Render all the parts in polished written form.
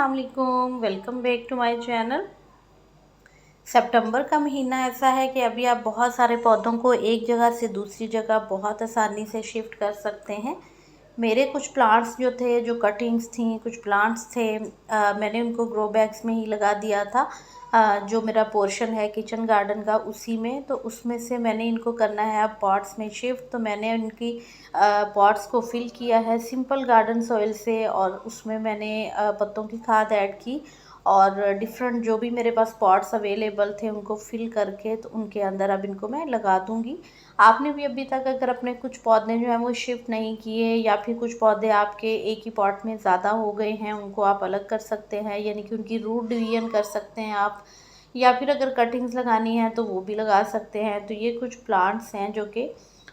अस्सलाम वालेकुम, welcome back to my channel. सितंबर का महीना ऐसा है कि अभी आप बहुत सारे पौधों को एक जगह से दूसरी जगह बहुत आसानी से शिफ्ट कर सकते हैं। मेरे कुछ प्लांट्स जो थे, जो कटिंग्स थी, कुछ प्लांट्स थे, मैंने उनको ग्रो बैग्स में ही लगा दिया था। जो मेरा पोर्शन है किचन गार्डन का उसी में, तो उसमें से मैंने इनको करना है अब पॉट्स में शिफ्ट। तो मैंने उनकी पॉट्स को फिल किया है सिंपल गार्डन सॉइल से, और उसमें मैंने पत्तों की खाद ऐड की और डिफरेंट जो भी मेरे पास पॉट्स अवेलेबल थे उनको फिल करके, तो उनके अंदर अब इनको मैं लगा दूंगी। आपने भी अभी तक अगर अपने कुछ पौधे जो हैं वो शिफ्ट नहीं किए, या फिर कुछ पौधे आपके एक ही पॉट में ज़्यादा हो गए हैं, उनको आप अलग कर सकते हैं, यानी कि उनकी रूट डिवीजन कर सकते हैं आप। या फिर अगर कटिंग्स लगानी है तो वो भी लगा सकते हैं। तो ये कुछ प्लांट्स हैं जो कि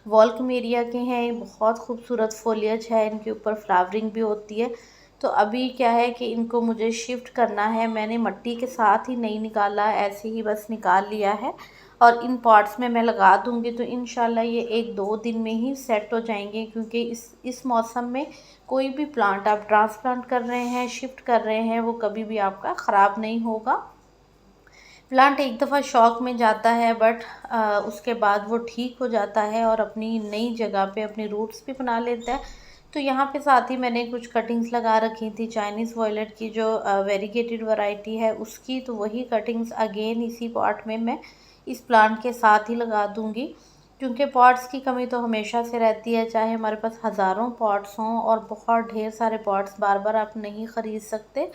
वॉल्कमेरिया के हैं। बहुत खूबसूरत फोलियज है, इनके ऊपर फ्लावरिंग भी होती है। तो अभी क्या है कि इनको मुझे शिफ्ट करना है। मैंने मिट्टी के साथ ही नहीं निकाला, ऐसे ही बस निकाल लिया है और इन पॉट्स में मैं लगा दूंगी। तो इंशाल्लाह ये 1-2 दिन में ही सेट हो जाएंगे, क्योंकि इस मौसम में कोई भी प्लांट आप ट्रांसप्लांट कर रहे हैं, शिफ्ट कर रहे हैं, वो कभी भी आपका ख़राब नहीं होगा। प्लांट एक दफ़ा शौक में जाता है, बट उसके बाद वो ठीक हो जाता है और अपनी नई जगह पे अपनी रूट्स भी बना लेता है। तो यहाँ पे साथ ही मैंने कुछ कटिंग्स लगा रखी थी चाइनीज़ वॉयलेट की, जो वेरीगेटेड वैरायटी है उसकी। तो वही कटिंग्स अगेन इसी पॉट में मैं इस प्लांट के साथ ही लगा दूँगी, क्योंकि पॉट्स की कमी तो हमेशा से रहती है। चाहे हमारे पास हज़ारों पॉट्स हों, और बहुत ढेर सारे पॉट्स बार बार आप नहीं ख़रीद सकते,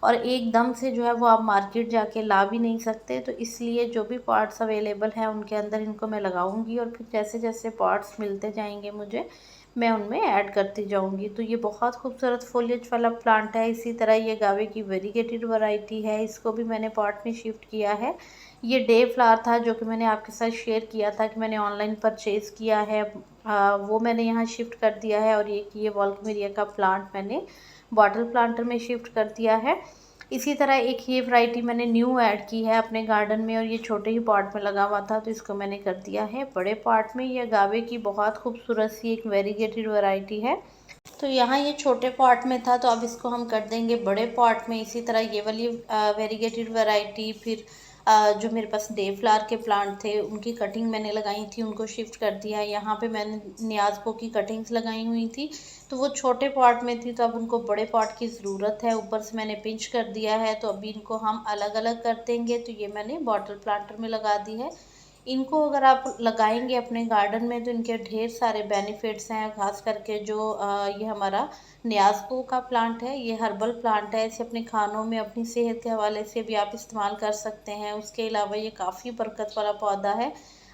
और एकदम से जो है वो आप मार्केट जाके ला भी नहीं सकते। तो इसलिए जो भी पॉट्स अवेलेबल हैं उनके अंदर इनको मैं लगाऊंगी, और फिर जैसे जैसे पॉट्स मिलते जाएंगे मुझे, मैं उनमें ऐड करती जाऊंगी। तो ये बहुत खूबसूरत फोलिएज वाला प्लांट है। इसी तरह ये गावे की वेरीगेटेड वैरायटी है, इसको भी मैंने पॉट में शिफ्ट किया है। ये डे फ्लावर था जो कि मैंने आपके साथ शेयर किया था कि मैंने ऑनलाइन परचेज़ किया है। वो मैंने यहाँ शिफ्ट कर दिया है, और ये वॉल्कमेरिया का प्लांट मैंने बॉटल प्लांटर में शिफ्ट कर दिया है। इसी तरह एक ये वैरायटी मैंने न्यू ऐड की है अपने गार्डन में, और ये छोटे ही पॉट में लगा हुआ था, तो इसको मैंने कर दिया है बड़े पॉट में। यह गावे की बहुत खूबसूरत सी एक वेरीगेटेड वैरायटी है। तो यहाँ ये छोटे पॉट में था, तो अब इसको हम कर देंगे बड़े पॉट में। इसी तरह ये वाली वेरीगेटेड वैरायटी, फिर जो मेरे पास डे फ्लावर के प्लांट थे उनकी कटिंग मैंने लगाई थी, उनको शिफ्ट कर दिया है। यहाँ पे मैंने न्याज़पो की कटिंग्स लगाई हुई थी, तो वो छोटे पॉट में थी, तो अब उनको बड़े पॉट की ज़रूरत है। ऊपर से मैंने पिंच कर दिया है, तो अभी इनको हम अलग अलग कर देंगे। तो ये मैंने बॉटल प्लांटर में लगा दी है। इनको अगर आप लगाएंगे अपने गार्डन में तो इनके ढेर सारे बेनिफिट्स हैं। खास करके जो ये हमारा न्याज़पो का प्लांट है, ये हर्बल प्लांट है। इसे अपने खानों में अपनी सेहत के हवाले से भी आप इस्तेमाल कर सकते हैं। उसके अलावा ये काफ़ी बरकत वाला पौधा है।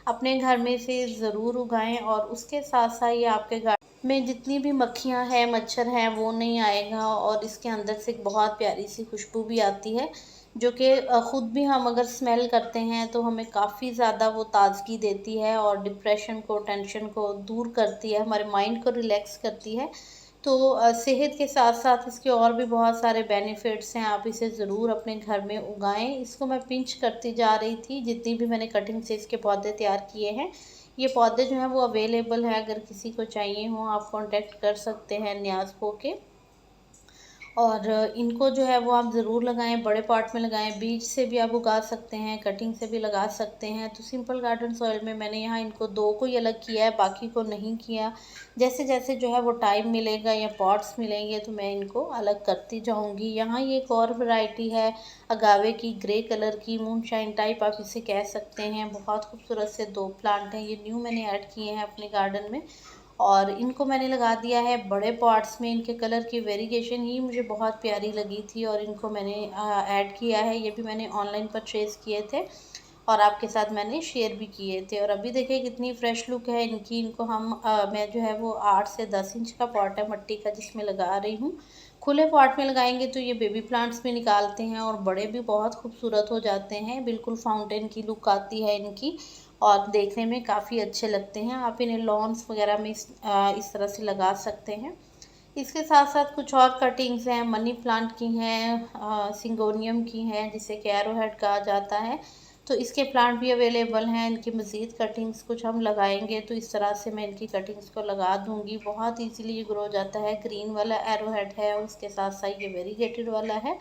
अपने घर में इसे ज़रूर उगाएं, और उसके साथ साथ ये आपके गार्डन में जितनी भी मक्खियाँ हैं, मच्छर हैं, वो नहीं आएगा। और इसके अंदर से एक बहुत प्यारी सी खुशबू भी आती है, जो कि ख़ुद भी हम अगर स्मेल करते हैं तो हमें काफ़ी ज़्यादा वो ताज़गी देती है, और डिप्रेशन को, टेंशन को दूर करती है, हमारे माइंड को रिलैक्स करती है। तो सेहत के साथ साथ इसके और भी बहुत सारे बेनिफिट्स हैं। आप इसे ज़रूर अपने घर में उगाएं। इसको मैं पिंच करती जा रही थी, जितनी भी मैंने कटिंग से इसके पौधे तैयार किए हैं। ये पौधे जो हैं वो अवेलेबल हैं, अगर किसी को चाहिए हो आप कांटेक्ट कर सकते हैं न्याज़पो के। और इनको जो है वो आप ज़रूर लगाएं, बड़े पॉट में लगाएं। बीज से भी आप उगा सकते हैं, कटिंग से भी लगा सकते हैं। तो सिंपल गार्डन सॉइल में मैंने यहाँ इनको 2 को ही अलग किया है, बाकी को नहीं किया। जैसे जैसे जो है वो टाइम मिलेगा या पॉट्स मिलेंगे तो मैं इनको अलग करती जाऊँगी। यहाँ ये एक और वैरायटी है अगावे की, ग्रे कलर की, मूनशाइन टाइप आप इसे कह सकते हैं। बहुत खूबसूरत से 2 प्लांट हैं, ये न्यू मैंने ऐड किए हैं अपने गार्डन में, और इनको मैंने लगा दिया है बड़े पॉट्स में। इनके कलर की वेरिएशन ही मुझे बहुत प्यारी लगी थी, और इनको मैंने ऐड किया है। ये भी मैंने ऑनलाइन परचेज़ किए थे, और आपके साथ मैंने शेयर भी किए थे। और अभी देखिए कितनी फ्रेश लुक है इनकी। इनको हम मैं जो है वो 8 से 10 इंच का पॉट है मिट्टी का जिसमें लगा रही हूँ। खुले पॉट में लगाएंगे तो ये बेबी प्लांट्स भी निकालते हैं, और बड़े भी बहुत खूबसूरत हो जाते हैं। बिल्कुल फाउंटेन की लुक आती है इनकी, और देखने में काफ़ी अच्छे लगते हैं। आप इन्हें लॉन्स वगैरह में इस तरह से लगा सकते हैं। इसके साथ साथ कुछ और कटिंग्स हैं, मनी प्लांट की हैं, सिंगोनियम की हैं, जिसे कि एरोहेड कहा जाता है। तो इसके प्लांट भी अवेलेबल हैं। इनकी मज़ीद कटिंग्स कुछ हम लगाएंगे तो इस तरह से मैं इनकी कटिंग्स को लगा दूंगी। बहुत इजीली ये ग्रो हो जाता है। ग्रीन वाला एरोहेड है, उसके साथ साथ ये वेरीगेटेड वाला है।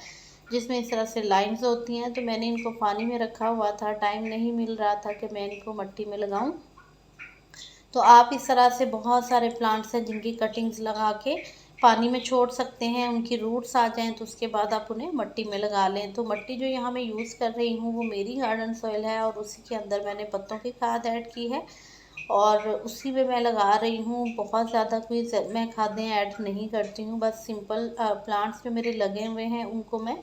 जिसमें इस तरह से लाइंस होती हैं। तो मैंने इनको पानी में रखा हुआ था, टाइम नहीं मिल रहा था कि मैं इनको मिट्टी में लगाऊं। तो आप इस तरह से बहुत सारे प्लांट्स हैं जिनकी कटिंग्स लगा के पानी में छोड़ सकते हैं, उनकी रूट्स आ जाएं तो उसके बाद आप उन्हें मिट्टी में लगा लें। तो मिट्टी जो यहाँ मैं यूज़ कर रही हूँ वो मेरी गार्डन सॉइल है और उसी के अंदर मैंने पत्तों की खाद ऐड की है और उसी में मैं लगा रही हूँ। बहुत ज़्यादा कोई मैं खादें ऐड नहीं करती हूँ, बस सिंपल प्लांट्स जो मेरे लगे हुए हैं उनको मैं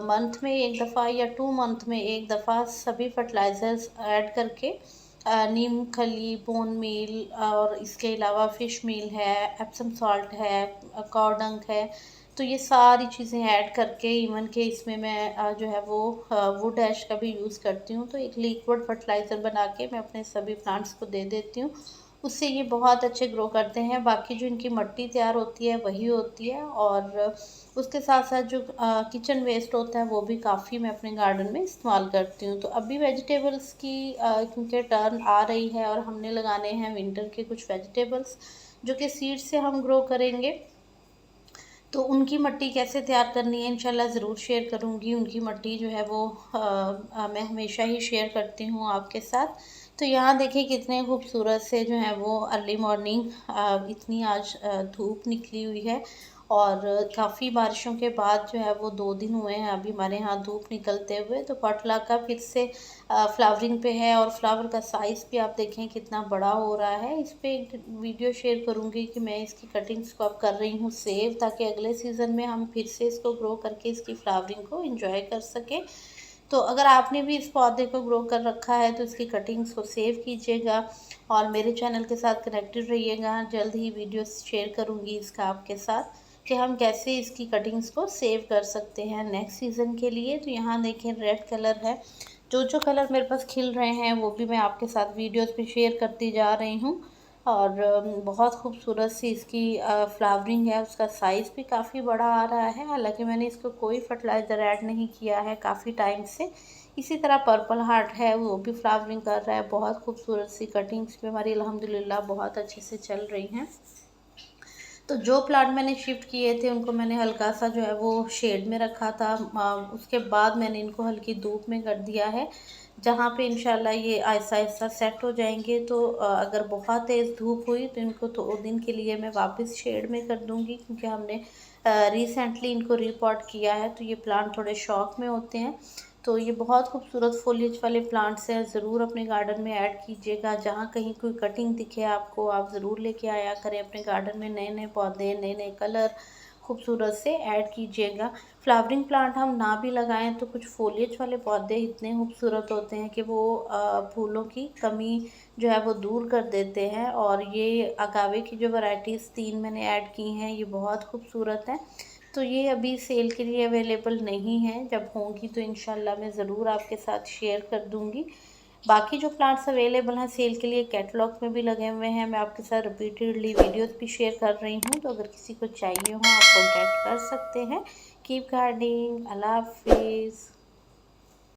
मंथ में एक दफ़ा या 2 मंथ में एक दफ़ा सभी फर्टिलाइज़र्स ऐड करके नीम खली, बोन मील और इसके अलावा फ़िश मील है, एप्सम सॉल्ट है, काऊ डंग है। तो ये सारी चीज़ें ऐड करके इवन के इसमें मैं जो है वो वुड ऐश का भी यूज़ करती हूँ। तो एक लिक्विड फर्टिलाइज़र बना के मैं अपने सभी प्लांट्स को दे देती हूँ। उससे ये बहुत अच्छे ग्रो करते हैं। बाकी जो इनकी मिट्टी तैयार होती है वही होती है और उसके साथ साथ जो किचन वेस्ट होता है वो भी काफ़ी मैं अपने गार्डन में इस्तेमाल करती हूँ। तो अभी वेजिटेबल्स की क्योंकि टर्न आ रही है और हमने लगाने हैं विंटर के कुछ वेजिटेबल्स जो कि सीड से हम ग्रो करेंगे। तो उनकी मिट्टी कैसे तैयार करनी है इंशाल्लाह ज़रूर शेयर करूँगी। उनकी मिट्टी जो है वो मैं हमेशा ही शेयर करती हूँ आपके साथ। तो यहाँ देखिए कितने खूबसूरत से जो है वो अर्ली मॉर्निंग इतनी आज धूप निकली हुई है और काफ़ी बारिशों के बाद जो है वो 2 दिन हुए हैं अभी हमारे यहाँ धूप निकलते हुए। तो पटला का फिर से फ्लावरिंग पे है और फ्लावर का साइज़ भी आप देखें कितना बड़ा हो रहा है। इस पे एक वीडियो शेयर करूँगी कि मैं इसकी कटिंग्स को अब कर रही हूँ सेव, ताकि अगले सीज़न में हम फिर से इसको ग्रो करके इसकी फ्लावरिंग को एंजॉय कर सकें। तो अगर आपने भी इस पौधे को ग्रो कर रखा है तो इसकी कटिंग्स को सेव कीजिएगा और मेरे चैनल के साथ कनेक्टेड रहिएगा। जल्द ही वीडियो शेयर करूँगी इसका आपके साथ कि हम कैसे इसकी कटिंग्स को सेव कर सकते हैं नेक्स्ट सीज़न के लिए। तो यहाँ देखें रेड कलर है, जो कलर मेरे पास खिल रहे हैं वो भी मैं आपके साथ वीडियोस पे शेयर करती जा रही हूँ। और बहुत खूबसूरत सी इसकी फ्लावरिंग है, उसका साइज़ भी काफ़ी बड़ा आ रहा है। हालांकि मैंने इसको कोई फर्टिलाइज़र ऐड नहीं किया है काफ़ी टाइम से। इसी तरह पर्पल हार्ट है वो भी फ्लावरिंग कर रहा है। बहुत खूबसूरत सी कटिंग्स भी हमारी अल्हम्दुलिल्लाह बहुत अच्छे से चल रही हैं। तो जो प्लांट मैंने शिफ्ट किए थे उनको मैंने हल्का सा जो है वो शेड में रखा था। उसके बाद मैंने इनको हल्की धूप में कर दिया है जहाँ पे इंशाल्लाह ये आहिस्ता आहिस्ता सेट हो जाएंगे। तो अगर बहुत तेज़ धूप हुई तो इनको 2 दिन के लिए मैं वापस शेड में कर दूँगी, क्योंकि हमने रिसेंटली इनको रिपॉट किया है। तो ये प्लांट थोड़े शौक में होते हैं। तो ये बहुत खूबसूरत फोलिएज वाले प्लांट्स हैं, ज़रूर अपने गार्डन में ऐड कीजिएगा। जहाँ कहीं कोई कटिंग दिखे आपको आप ज़रूर लेके आया करें अपने गार्डन में। नए नए पौधे, नए नए कलर खूबसूरत से ऐड कीजिएगा। फ्लावरिंग प्लांट हम ना भी लगाएं तो कुछ फोलिएज वाले पौधे इतने खूबसूरत होते हैं कि वो फूलों की कमी जो है वो दूर कर देते हैं। और ये अगावे की जो वैरायटीज़ 3 मैंने ऐड की हैं ये बहुत खूबसूरत हैं। तो ये अभी सेल के लिए अवेलेबल नहीं है, जब होंगी तो इंशाल्लाह मैं ज़रूर आपके साथ शेयर कर दूँगी। बाकी जो प्लांट्स अवेलेबल हैं सेल के लिए कैटलॉग में भी लगे हुए हैं, मैं आपके साथ रिपीटेडली वीडियोस भी शेयर कर रही हूँ। तो अगर किसी को चाहिए हो आप कॉन्टैक्ट कर सकते हैं। कीप गार्डनिंग, अल्लाह हाफिज़।